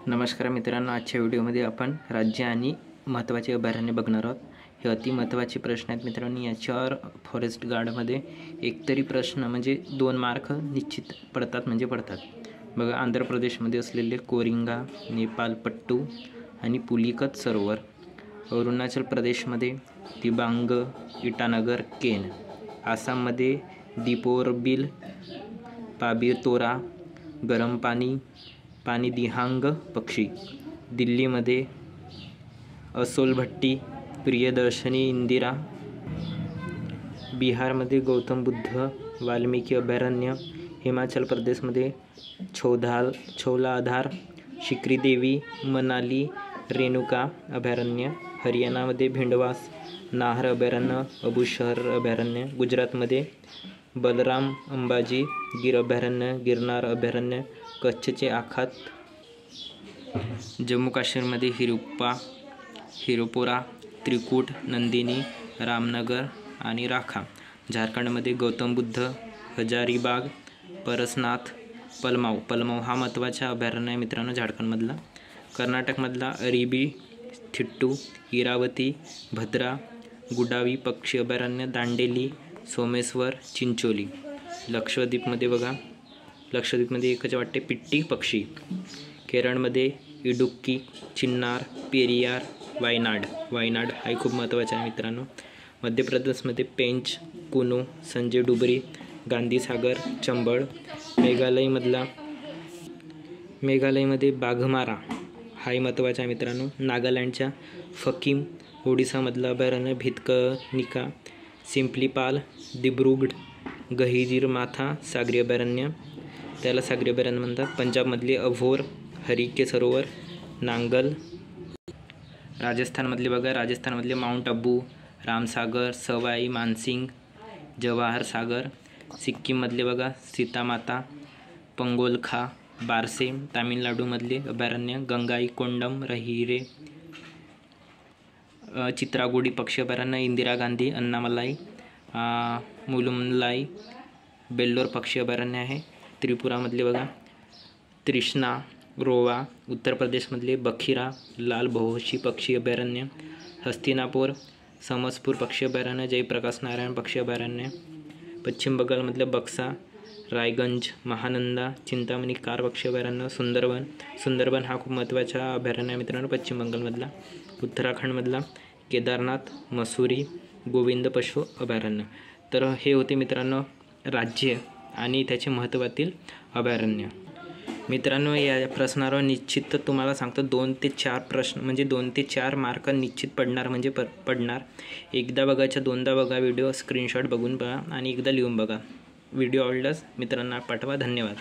नमस्कार मित्रांनो, आजच्या व्हिडिओमध्ये आपण राज्य आणि महत्त्वाचे अभयारण्य बघणार आहोत। हे अति महत्त्वाचे प्रश्न आहेत मित्रांनो। याच्यावर फॉरेस्ट गार्डमध्ये एकतरी प्रश्न म्हणजे 2 मार्क निश्चित पडतात बघा। आंध्र प्रदेशमध्ये असलेले कोरिंगा, नेपाल पट्टू आणि पुलिकत सरोवर, अरुणाचल प्रदेशमध्ये दिबांग, इटानगर, केन, आसाममध्ये दीपोरबिल, पाबीतोरा, गरम पानी दिहांग पक्षी, दिल्लीमध्ये असोलभट्टी, प्रियदर्शनी इंदिरा, बिहारमध्ये गौतम बुद्ध वाल्मिकी अभयारण्य, हिमाचल प्रदेशमध्ये छौलाधार, शिकरी देवी, मनाली रेणुका अभयारण्य, हरियाणामध्ये भिंडवास नाहर अभयारण्य, अबूशहर अभयारण्य, गुजरातमध्ये बलराम अंबाजी गिर अभयारण्य, गिरनार अभयारण्य, कच्छचे आखात, जम्मू काश्मीरमध्ये हिरोपोरा, त्रिकूट, नंदिनी, रामनगर आणि राखा, झारखंडमध्ये गौतम बुद्ध, हजारीबाग, परसनाथ, पलमाऊ हा महत्त्वाचा अभयारण्य आहे मित्रांनो झारखंडमधला, कर्नाटकमधला अरिबी, थिट्टू, इरावती, भद्रा, गुडावी पक्षी अभयारण्य, दांडेली, सोमेश्वर, चिंचोली, लक्षद्वीपमध्ये बघा, लक्षद्वीपमध्ये एकच वाटते पिट्टी पक्षी, केरळमध्ये इडुक्की, चिन्नार, पेरियार, वायनाड हा खूप महत्त्वाचा आहे मित्रांनो, मध्य प्रदेशमध्ये पेंच, कुनो, संजय डुबरी, गांधीसागर, चंबळ, मेघालयमध्ये बाघमारा हाही महत्त्वाचा आहे मित्रांनो, नागालँडच्या फकीम, ओडिसामधलं अभयारण्य भितकनिका, सिम्प्लीपाल, दिब्रुगढ, गहिरमाथा सागरी अभयारण्य, त्याला सागरी अभयारण्य म्हणतात, पंजाबमधले अभोर, हरिके सरोवर, नांगल, राजस्थानमधले बघा, राजस्थानमधले माउंट अबू, रामसागर, सवाई मानसिंग, जवाहर सागर, सिक्कीममधले बघा सीतामाता, पंगोलखा, बारसे, तामिळनाडूमधले अभयारण्य गंगाईकोंडम, रहिरे, चित्रागुडी पक्षी अभयारण्य, इंदिरा गांधी, अन्नामलाई, मुलुमलाई, बेल्लोर पक्षी अभयारण्य आहे, त्रिपुरामधले बघा त्रिष्णा, रोवा, उत्तर प्रदेशमधले बखिरा, लाल बहोशी पक्षी अभयारण्य, हस्तिनापुर, समसपूर पक्षी अभयारण्य, जयप्रकाश नारायण पक्षी अभयारण्य, पश्चिम बंगालमधलं बक्सा, रायगंज, महानंदा, चिंतामणी कार पक्षी अभयारण्य, सुंदरबन हा खूप महत्त्वाचा अभयारण्य आहे मित्रांनो पश्चिम बंगालमधला, उत्तराखंडमधला केदारनाथ, मसुरी, गोविंद पशु अभयारण्य। तर हे होते मित्रांनो राज्य आणि त्याचे महत्त्वातील अभयारण्य। मित्रांनो या प्रश्नावर निश्चित तुम्हाला सांगतो 2 ते 4 प्रश्न म्हणजे 2 ते 4 मार्क निश्चित पडणार म्हणजे पडणार। एकदा बघायच्या, दोनदा बघा व्हिडिओ, स्क्रीनशॉट बघून बघा आणि एकदा लिहून बघा। व्हिडिओ आवडल्यास मित्रांना पाठवा। धन्यवाद।